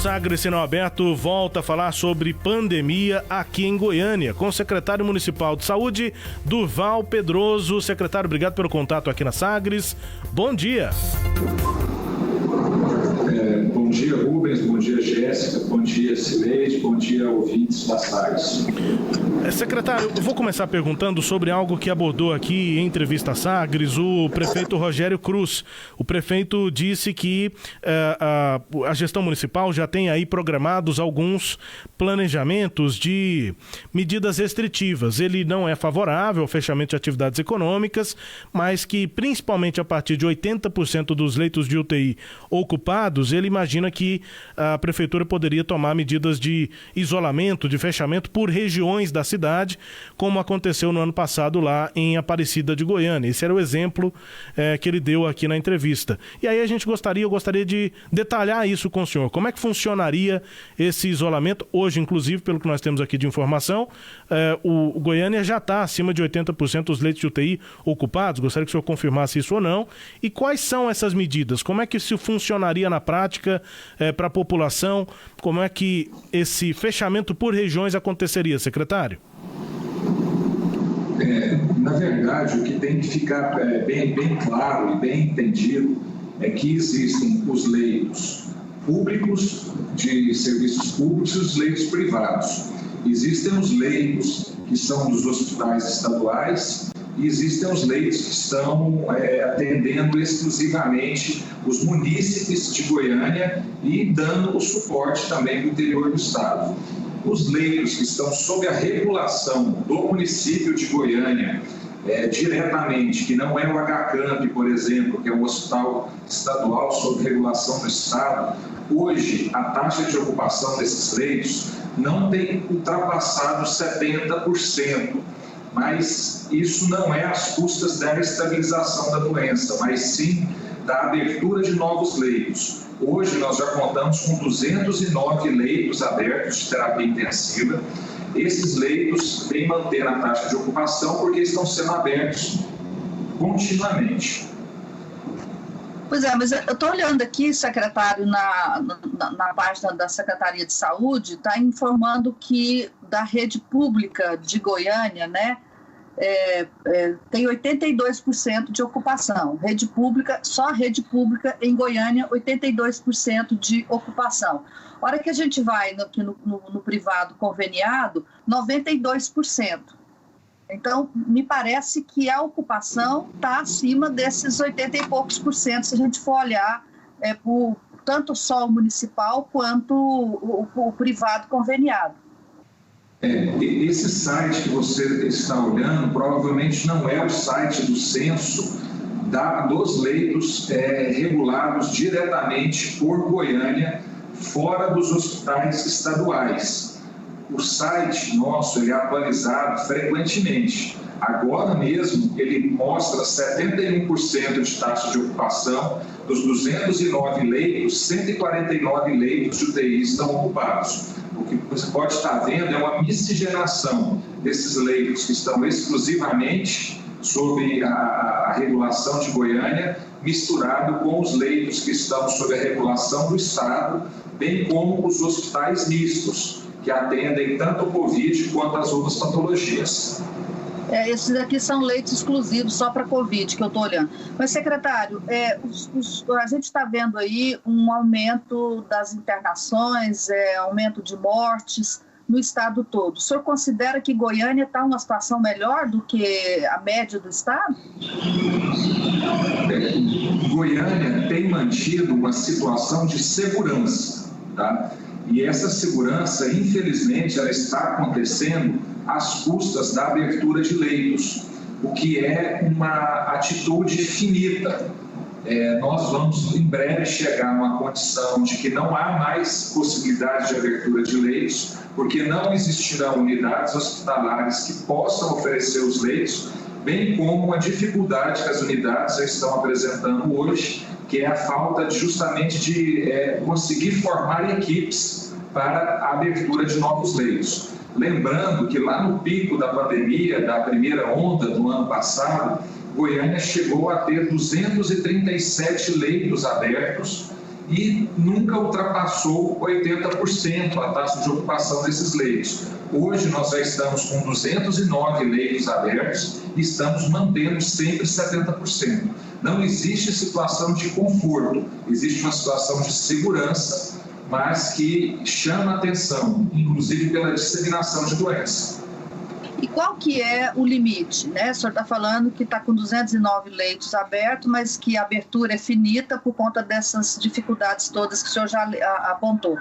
Sagres Sinal Aberto volta a falar sobre pandemia aqui em Goiânia, com o secretário municipal de saúde, Durval Pedroso. Secretário, obrigado pelo contato aqui na Sagres. Bom dia. Bom dia, Rubens. Bom dia, Jéssica. Bom dia, Cileide. Bom dia, ouvintes da Sagres. Secretário, eu vou começar perguntando sobre algo que abordou aqui em entrevista à Sagres o prefeito Rogério Cruz. O prefeito disse que a gestão municipal já tem aí programados alguns planejamentos de medidas restritivas. Ele não é favorável ao fechamento de atividades econômicas, mas que principalmente a partir de 80% dos leitos de UTI ocupados, ele imagina que a prefeitura poderia tomar medidas de isolamento, de fechamento por regiões da cidade, como aconteceu no ano passado lá em Aparecida de Goiânia. Esse era o exemplo que ele deu aqui na entrevista. E aí eu gostaria de detalhar isso com o senhor. Como é que funcionaria esse isolamento? Hoje, inclusive, pelo que nós temos aqui de informação, o Goiânia já está acima de 80% dos leitos de UTI ocupados. Gostaria que o senhor confirmasse isso ou não. E quais são essas medidas? Como é que isso funcionaria na prática para a população? Como é que esse fechamento por regiões aconteceria, secretário? Na verdade, o que tem que ficar bem claro e bem entendido é que existem os leitos públicos de serviços públicos e os leitos privados. Existem os leitos que são dos hospitais estaduais e existem os leitos que estão atendendo exclusivamente os munícipes de Goiânia e dando o suporte também do interior do estado. Os leitos que estão sob a regulação do município de Goiânia, diretamente, que não é o HCamp, por exemplo, que é um hospital estadual sob regulação do estado, hoje a taxa de ocupação desses leitos não tem ultrapassado 70%. Mas isso não é às custas da estabilização da doença, mas sim da abertura de novos leitos. Hoje nós já contamos com 209 leitos abertos de terapia intensiva. Esses leitos vêm manter a taxa de ocupação porque estão sendo abertos continuamente. Pois é, mas eu estou olhando aqui, secretário, na página da Secretaria de Saúde, está informando que da rede pública de Goiânia, né, tem 82% de ocupação. Rede pública, só a rede pública em Goiânia, 82% de ocupação. A hora que a gente vai no privado conveniado, 92%. Então, me parece que a ocupação está acima desses 80 e poucos por cento, se a gente for olhar por tanto só o municipal quanto o privado conveniado. Esse site que você está olhando provavelmente não é o site do censo dos leitos regulados diretamente por Goiânia, fora dos hospitais estaduais. O site nosso é atualizado frequentemente. Agora mesmo ele mostra 71% de taxa de ocupação. Dos 209 leitos, 149 leitos de UTI estão ocupados. O que você pode estar vendo é uma miscigenação desses leitos que estão exclusivamente sob a regulação de Goiânia, misturado com os leitos que estão sob a regulação do Estado, bem como os hospitais mistos, que atendem tanto o Covid quanto as outras patologias. Esses aqui são leitos exclusivos só para Covid, que eu estou olhando. Mas, secretário, a gente está vendo aí um aumento das internações, aumento de mortes no estado todo. O senhor considera que Goiânia está em uma situação melhor do que a média do estado? Goiânia tem mantido uma situação de segurança, tá? E essa segurança, infelizmente, ela está acontecendo às custas da abertura de leitos, o que é uma atitude finita. Nós vamos, em breve, chegar numa condição de que não há mais possibilidade de abertura de leitos, porque não existirão unidades hospitalares que possam oferecer os leitos, bem como a dificuldade que as unidades já estão apresentando hoje, que é a falta justamente de conseguir formar equipes para a abertura de novos leitos. Lembrando que lá no pico da pandemia, da primeira onda do ano passado, Goiânia chegou a ter 237 leitos abertos e nunca ultrapassou 80% a taxa de ocupação desses leitos. Hoje nós já estamos com 209 leitos abertos e estamos mantendo sempre 70%. Não existe situação de conforto, existe uma situação de segurança, mas que chama atenção, inclusive pela disseminação de doença. E qual que é o limite, né? O senhor está falando que está com 209 leitos abertos, mas que a abertura é finita por conta dessas dificuldades todas que o senhor já apontou.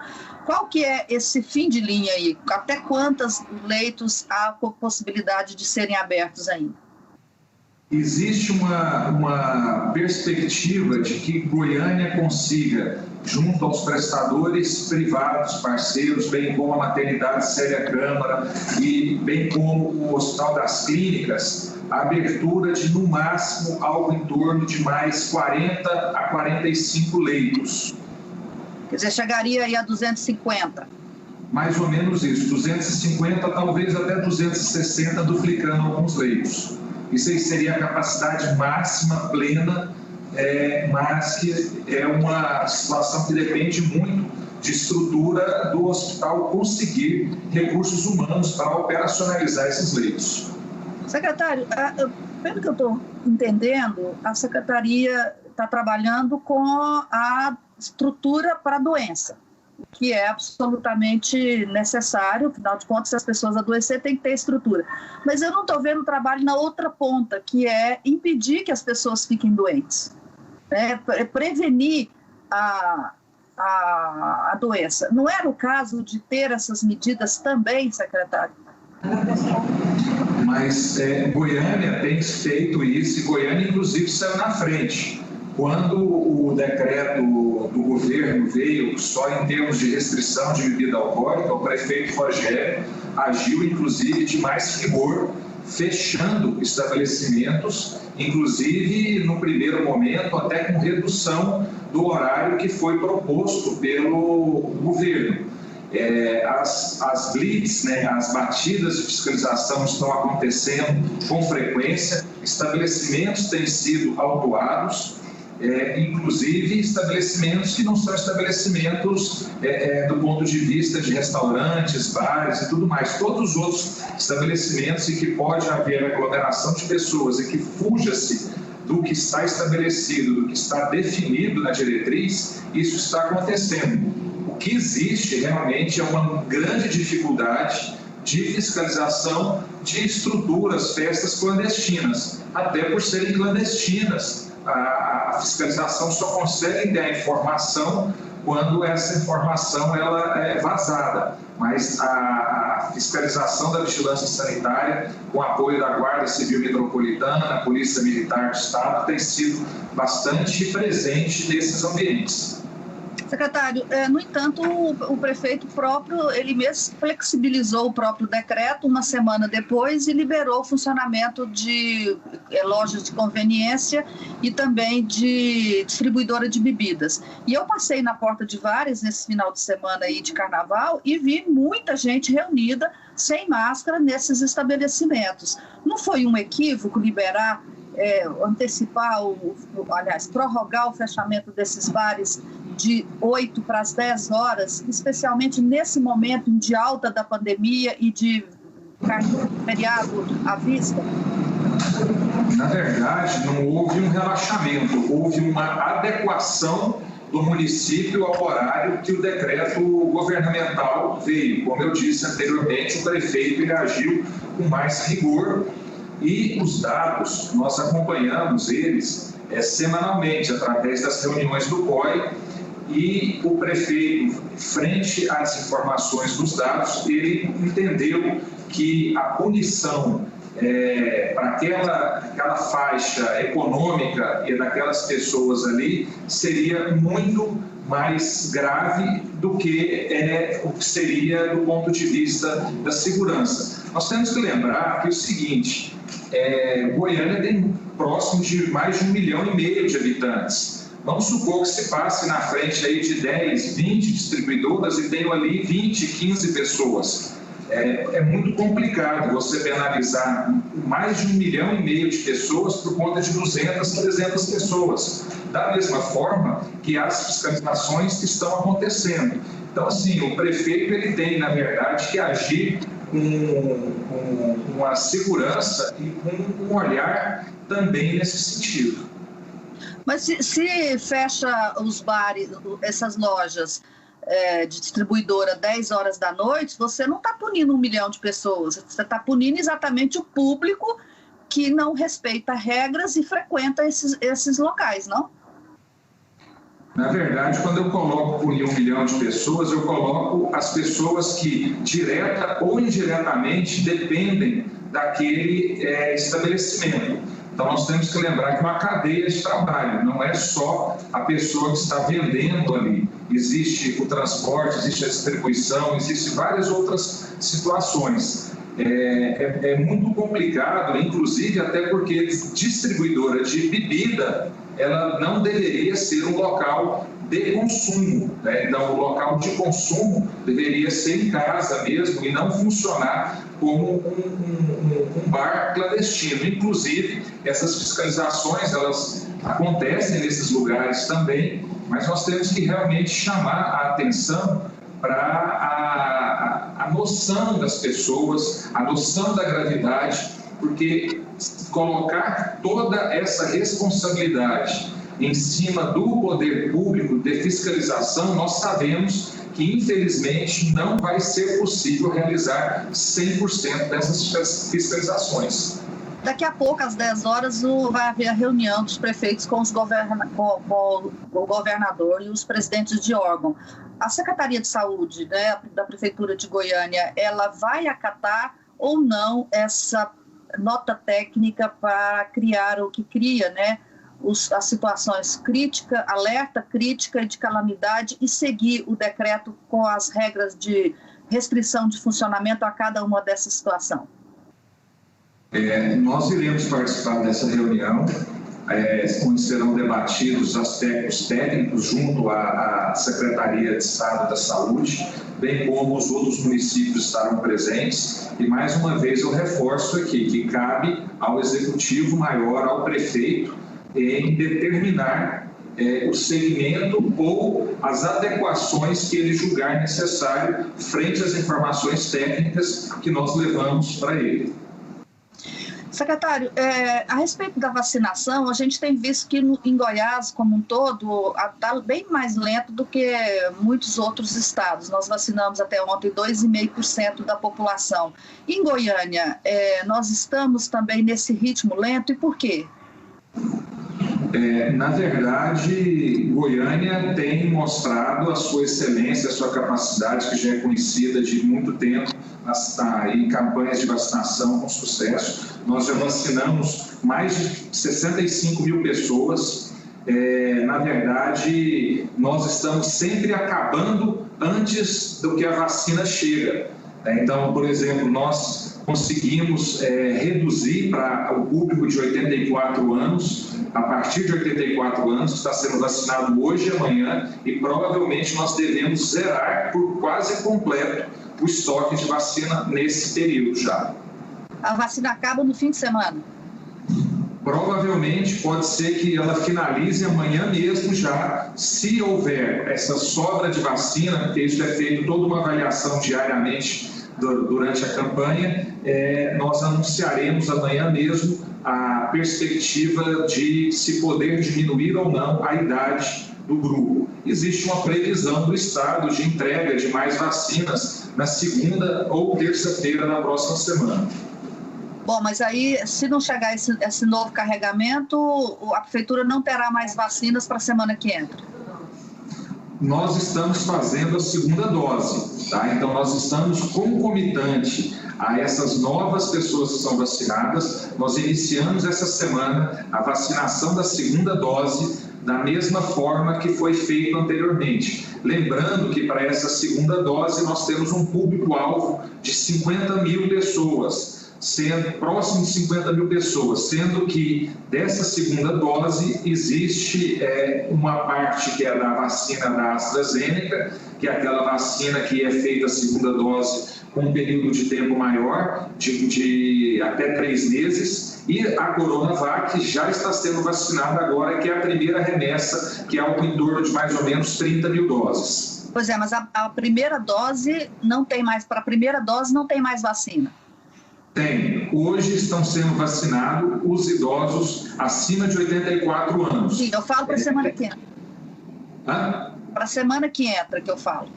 Qual que é esse fim de linha aí? Até quantos leitos há possibilidade de serem abertos ainda? Existe uma perspectiva de que Goiânia consiga, junto aos prestadores privados, parceiros, bem como a maternidade Célia Câmara e bem como o Hospital das Clínicas, a abertura de, no máximo, algo em torno de mais 40 a 45 leitos. Quer dizer, chegaria aí a 250? Mais ou menos isso, 250, talvez até 260, duplicando alguns leitos. Isso aí seria a capacidade máxima, plena, mas que é uma situação que depende muito de estrutura do hospital conseguir recursos humanos para operacionalizar esses leitos. Secretário, pelo que eu estou entendendo, a Secretaria está trabalhando com a estrutura para a doença, que é absolutamente necessário, afinal de contas, se as pessoas adoecerem, tem que ter estrutura. Mas eu não estou vendo trabalho na outra ponta, que é impedir que as pessoas fiquem doentes, né? Prevenir a doença. Não era o caso de ter essas medidas também, secretário? Mas Goiânia tem feito isso e Goiânia, inclusive, saiu na frente. Quando o decreto do governo veio só em termos de restrição de bebida alcoólica, o prefeito Rogério agiu, inclusive, de mais rigor, fechando estabelecimentos, inclusive, no primeiro momento, até com redução do horário que foi proposto pelo governo. As blitz, né, as batidas de fiscalização estão acontecendo com frequência, estabelecimentos têm sido autuados, inclusive estabelecimentos que não são estabelecimentos do ponto de vista de restaurantes, bares e tudo mais. Todos os outros estabelecimentos em que pode haver aglomeração de pessoas e que fuja-se do que está estabelecido, do que está definido na diretriz, isso está acontecendo. O que existe realmente é uma grande dificuldade de fiscalização de estruturas, festas clandestinas, até por serem clandestinas. A fiscalização só consegue ter a informação quando essa informação ela é vazada, mas a fiscalização da vigilância sanitária, com apoio da Guarda Civil Metropolitana, da Polícia Militar do Estado, tem sido bastante presente nesses ambientes. Secretário, no entanto, o prefeito próprio, ele mesmo flexibilizou o próprio decreto uma semana depois e liberou o funcionamento de lojas de conveniência e também de distribuidora de bebidas. E eu passei na porta de várias nesse final de semana aí de carnaval e vi muita gente reunida sem máscara nesses estabelecimentos. Não foi um equívoco liberar, antecipar, prorrogar o fechamento desses bares de 8 para as 10 horas, especialmente nesse momento de alta da pandemia e de feriado à vista? Na verdade, não houve um relaxamento, houve uma adequação do município ao horário que o decreto governamental veio. Como eu disse anteriormente, o prefeito ele agiu com mais rigor e os dados, nós acompanhamos eles semanalmente através das reuniões do COI. E o prefeito, frente às informações dos dados, ele entendeu que a punição para aquela faixa econômica e daquelas pessoas ali seria muito mais grave do que o que seria do ponto de vista da segurança. Nós temos que lembrar que é o seguinte, Goiânia tem próximo de mais de 1,5 milhão de habitantes. Vamos supor que se passe na frente aí de 10, 20 distribuidoras e tenham ali 20, 15 pessoas. é muito complicado você penalizar mais de 1,5 milhão de pessoas por conta de 200, 300 pessoas, da mesma forma que as fiscalizações que estão acontecendo. Então, assim, o prefeito ele tem, na verdade, que agir com uma segurança e com um olhar também nesse sentido. Mas se fecha os bares, essas lojas de distribuidora 10 horas da noite, você não está punindo 1 milhão de pessoas, você está punindo exatamente o público que não respeita regras e frequenta esses locais, não? Na verdade, quando eu coloco punir 1 milhão de pessoas, eu coloco as pessoas que, direta ou indiretamente, dependem daquele estabelecimento. Então, nós temos que lembrar que é uma cadeia de trabalho, não é só a pessoa que está vendendo ali. Existe o transporte, existe a distribuição, existem várias outras situações. É muito complicado, inclusive até porque distribuidora de bebida, ela não deveria ser um local de consumo, né? Então, o local de consumo deveria ser em casa mesmo e não funcionar como um bar clandestino. Inclusive, essas fiscalizações, elas acontecem nesses lugares também, mas nós temos que realmente chamar a atenção para a noção das pessoas, a noção da gravidade, porque colocar toda essa responsabilidade em cima do poder público de fiscalização, nós sabemos que, infelizmente, não vai ser possível realizar 100% dessas fiscalizações. Daqui a pouco, às 10 horas, vai haver a reunião dos prefeitos com o governador e os presidentes de órgão. A Secretaria de Saúde, né, da Prefeitura de Goiânia, ela vai acatar ou não essa nota técnica para criar o que cria, né, as situações crítica, alerta crítica de calamidade e seguir o decreto com as regras de restrição de funcionamento a cada uma dessas situações? Nós iremos participar dessa reunião, onde serão debatidos aspectos técnicos junto à Secretaria de Estado da Saúde, bem como os outros municípios estarão presentes. E, mais uma vez, eu reforço aqui que cabe ao Executivo Maior, ao prefeito, em determinar o segmento ou as adequações que ele julgar necessário frente às informações técnicas que nós levamos para ele. Secretário, a respeito da vacinação, a gente tem visto que em Goiás, como um todo, está bem mais lento do que muitos outros estados. Nós vacinamos até ontem 2,5% da população. Em Goiânia, nós estamos também nesse ritmo lento, e por quê? Na verdade, Goiânia tem mostrado a sua excelência, a sua capacidade, que já é conhecida de muito tempo, em campanhas de vacinação com sucesso. Nós já vacinamos mais de 65 mil pessoas. Na verdade, nós estamos sempre acabando antes do que a vacina chega. Então, por exemplo, nós conseguimos reduzir para o público de 84 anos, a partir de 84 anos, que está sendo vacinado hoje e amanhã, e provavelmente nós devemos zerar por quase completo o estoque de vacina nesse período já. A vacina acaba no fim de semana? Provavelmente pode ser que ela finalize amanhã mesmo já, se houver essa sobra de vacina, porque isso é feito toda uma avaliação diariamente durante a campanha, nós anunciaremos amanhã mesmo a perspectiva de se poder diminuir ou não a idade do grupo. Existe uma previsão do Estado de entrega de mais vacinas na segunda ou terça-feira da próxima semana. Bom, mas aí, se não chegar esse novo carregamento, a Prefeitura não terá mais vacinas para a semana que entra? Nós estamos fazendo a segunda dose, tá? Então, nós estamos concomitante a essas novas pessoas que são vacinadas. Nós iniciamos essa semana a vacinação da segunda dose da mesma forma que foi feito anteriormente. Lembrando que para essa segunda dose nós temos um público-alvo de 50 mil pessoas, sendo próximo de 50 mil pessoas, sendo que dessa segunda dose existe uma parte que é da vacina da AstraZeneca, que é aquela vacina que é feita a segunda dose com um período de tempo maior, de até 3 meses, e a Coronavac já está sendo vacinada agora, que é a primeira remessa, que é algo em torno de mais ou menos 30 mil doses. Pois é, mas a primeira dose não tem mais, para a primeira dose não tem mais vacina. Tem. Hoje estão sendo vacinados os idosos acima de 84 anos. Sim, eu falo para a semana que entra. Hã? Para a semana que entra que eu falo.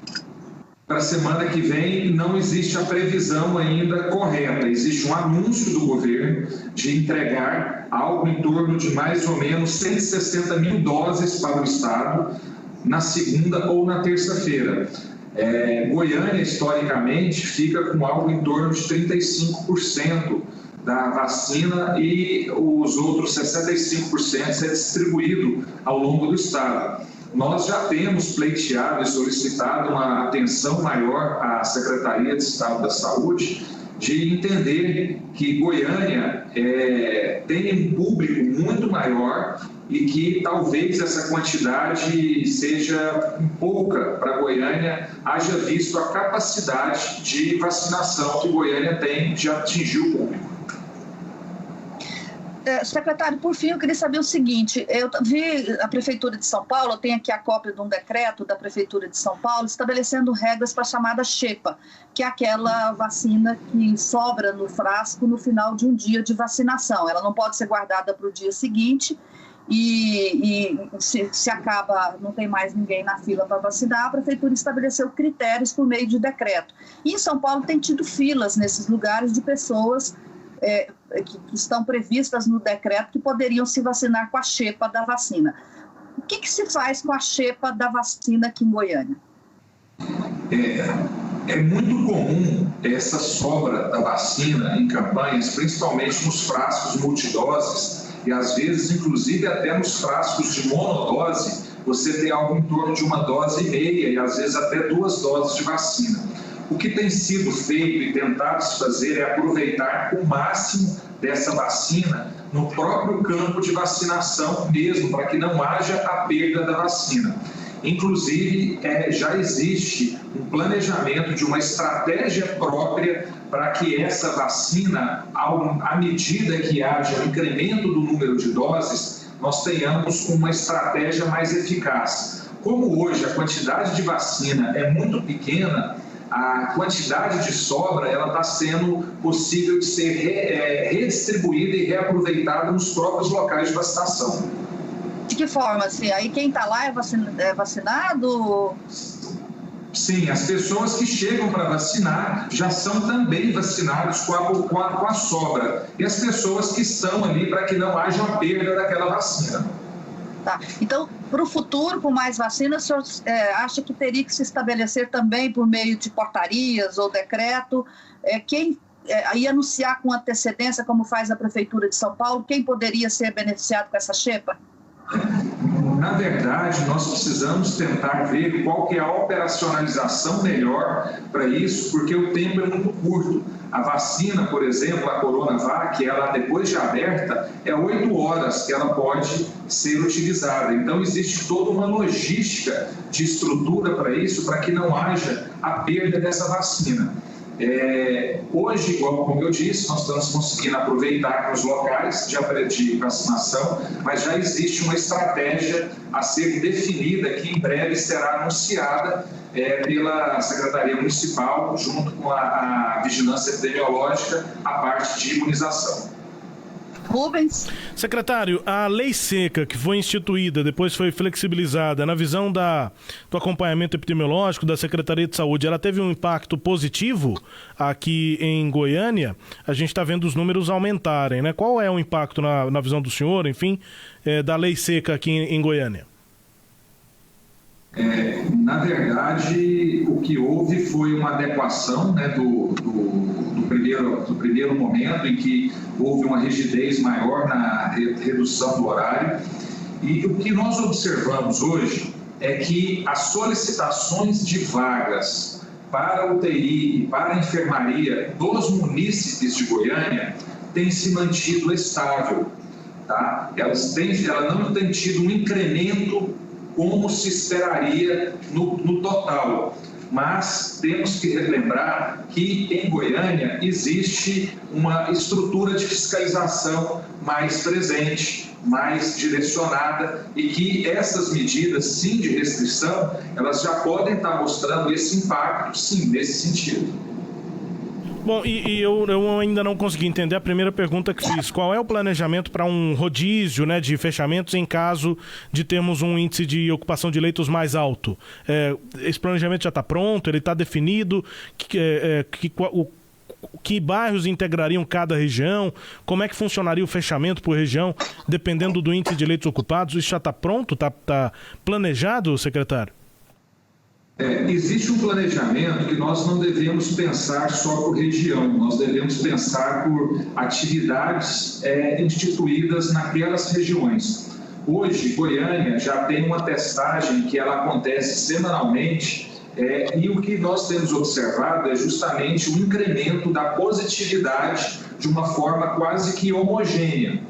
Para a semana que vem não existe a previsão ainda correta. Existe um anúncio do governo de entregar algo em torno de mais ou menos 160 mil doses para o Estado na segunda ou na terça-feira. Goiânia, historicamente, fica com algo em torno de 35% da vacina e os outros 65% ser distribuído ao longo do Estado. Nós já temos pleiteado e solicitado uma atenção maior à Secretaria de Estado da Saúde de entender que Goiânia tem um público muito maior e que talvez essa quantidade seja pouca para Goiânia, haja visto a capacidade de vacinação que Goiânia tem de atingir o público. Secretário, por fim, eu queria saber o seguinte, eu vi a Prefeitura de São Paulo, eu tenho aqui a cópia de um decreto da Prefeitura de São Paulo estabelecendo regras para a chamada xepa, que é aquela vacina que sobra no frasco no final de um dia de vacinação. Ela não pode ser guardada para o dia seguinte e se acaba, não tem mais ninguém na fila para vacinar, a Prefeitura estabeleceu critérios por meio de decreto. E em São Paulo tem tido filas nesses lugares de pessoas que estão previstas no decreto que poderiam se vacinar com a xepa da vacina. O que se faz com a xepa da vacina aqui em Goiânia? É muito comum essa sobra da vacina em campanhas, principalmente nos frascos multidoses e às vezes, inclusive, até nos frascos de monodose, você tem algo em torno de 1,5 dose e às vezes até 2 doses de vacina. O que tem sido feito e tentado se fazer é aproveitar o máximo dessa vacina no próprio campo de vacinação mesmo, para que não haja a perda da vacina. Inclusive, já existe um planejamento de uma estratégia própria para que essa vacina, à medida que haja incremento do número de doses, nós tenhamos uma estratégia mais eficaz. Como hoje a quantidade de vacina é muito pequena, a quantidade de sobra ela está sendo possível de ser redistribuída e reaproveitada nos próprios locais de vacinação. De que forma? Assim, aí quem está lá é vacinado? Sim, as pessoas que chegam para vacinar já são também vacinados com a sobra. E as pessoas que estão ali para que não haja a perda daquela vacina. Tá. Então, para o futuro, com mais vacinas, o senhor acha que teria que se estabelecer também por meio de portarias ou decreto, aí anunciar com antecedência, como faz a Prefeitura de São Paulo, quem poderia ser beneficiado com essa xepa? Na verdade, nós precisamos tentar ver qual que é a operacionalização melhor para isso, porque o tempo é muito curto. A vacina, por exemplo, a Coronavac, ela depois de aberta, 8 horas que ela pode ser utilizada. Então, existe toda uma logística de estrutura para isso, para que não haja a perda dessa vacina. Hoje, como eu disse, nós estamos conseguindo aproveitar nos locais de vacinação, mas já existe uma estratégia a ser definida que em breve será anunciada pela Secretaria Municipal, junto com a Vigilância Epidemiológica, a parte de imunização. Rubens. Secretário, a lei seca que foi instituída, depois foi flexibilizada, na visão do acompanhamento epidemiológico da Secretaria de Saúde, ela teve um impacto positivo aqui em Goiânia? A gente está vendo os números aumentarem, né? Qual é o impacto na visão do senhor, enfim, da lei seca aqui em Goiânia? Na verdade, o que houve foi uma adequação, né, do primeiro momento em que houve uma rigidez maior na redução do horário. E o que nós observamos hoje é que as solicitações de vagas para UTI e para enfermaria dos munícipes de Goiânia têm se mantido estável. Tá? Ela não tem tido um incremento como se esperaria no total. mas temos que relembrar que em Goiânia existe uma estrutura de fiscalização mais presente, mais direcionada, e que essas medidas, sim, de restrição, elas já podem estar mostrando esse impacto, sim, nesse sentido. Bom, e eu ainda não consegui entender a primeira pergunta que fiz. Qual é o planejamento para um rodízio, né, de fechamentos em caso de termos um índice de ocupação de leitos mais alto? Esse planejamento já está pronto? Ele está definido? Que bairros integrariam cada região? Como é que funcionaria o fechamento por região, dependendo do índice de leitos ocupados? Isso já está pronto? Está planejado, secretário? Existe um planejamento que nós não devemos pensar só por região, nós devemos pensar por atividades instituídas naquelas regiões. Hoje, Goiânia já tem uma testagem que ela acontece semanalmente, e o que nós temos observado é justamente o incremento da positividade de uma forma quase que homogênea.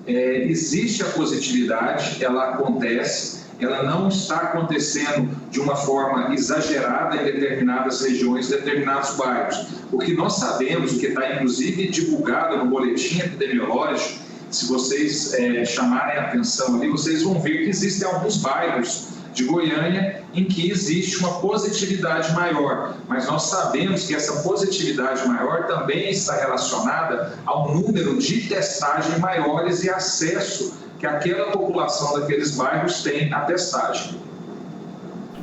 Existe a positividade, ela acontece, ela não está acontecendo de uma forma exagerada em determinadas regiões, determinados bairros. O que nós sabemos, o que está inclusive divulgado no boletim epidemiológico, se vocês chamarem a atenção ali, vocês vão ver que existem alguns bairros de Goiânia em que existe uma positividade maior, mas nós sabemos que essa positividade maior também está relacionada ao número de testagem maiores e acesso que aquela população daqueles bairros tem à testagem.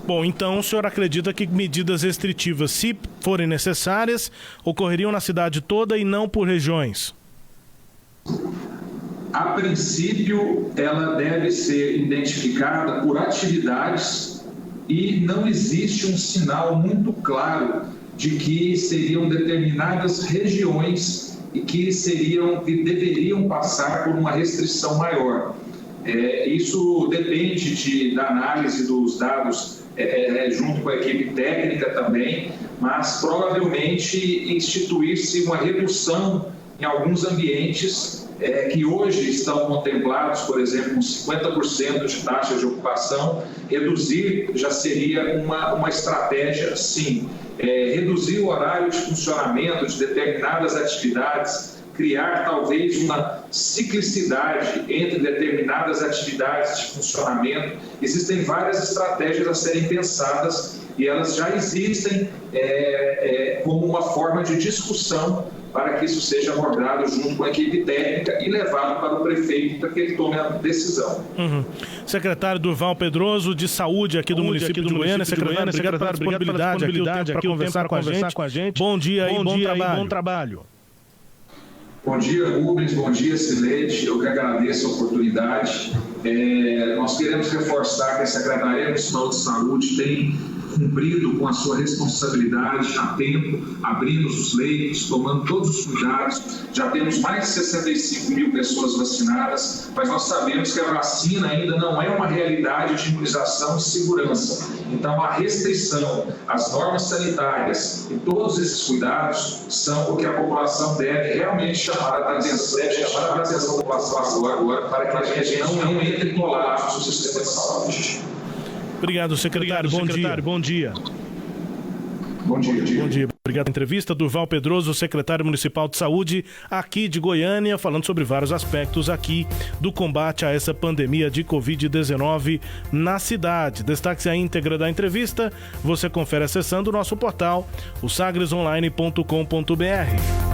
Bom, então o senhor acredita que medidas restritivas, se forem necessárias, ocorreriam na cidade toda e não por regiões? A princípio, ela deve ser identificada por atividades e não existe um sinal muito claro de que seriam determinadas regiões e que deveriam passar por uma restrição maior. Isso depende da análise dos dados junto com a equipe técnica também, mas provavelmente instituir-se uma redução em alguns ambientes que hoje estão contemplados, por exemplo, com 50% de taxa de ocupação, reduzir já seria uma estratégia, sim. Reduzir o horário de funcionamento de determinadas atividades, criar talvez uma ciclicidade entre determinadas atividades de funcionamento. Existem várias estratégias a serem pensadas e elas já existem como uma forma de discussão para que isso seja abordado junto com a equipe técnica e levado para o prefeito para que ele tome a decisão. Secretário Durval Pedroso, de Saúde aqui do município de Goiânia. Secretário, obrigado pela disponibilidade aqui para conversar com a gente. Bom dia e bom trabalho. Bom dia, Rubens. Bom dia, Silete. Eu que agradeço a oportunidade. Nós queremos reforçar que a Secretaria Municipal de Saúde tem cumprido com a sua responsabilidade a tempo, abrimos os leitos, tomando todos os cuidados. Já temos mais de 65 mil pessoas vacinadas, mas nós sabemos que a vacina ainda não é uma realidade de imunização e segurança. Então, a restrição, as normas sanitárias e todos esses cuidados são o que a população deve realmente chamar a atenção da população agora, para que a gente não entre em colapso no sistema de saúde. Obrigado, secretário. Bom dia. Bom dia. Obrigado pela entrevista. Durval Pedroso, secretário municipal de saúde aqui de Goiânia, falando sobre vários aspectos aqui do combate a essa pandemia de Covid-19 na cidade. Destaque a íntegra da entrevista, você confere acessando o nosso portal, o sagresonline.com.br.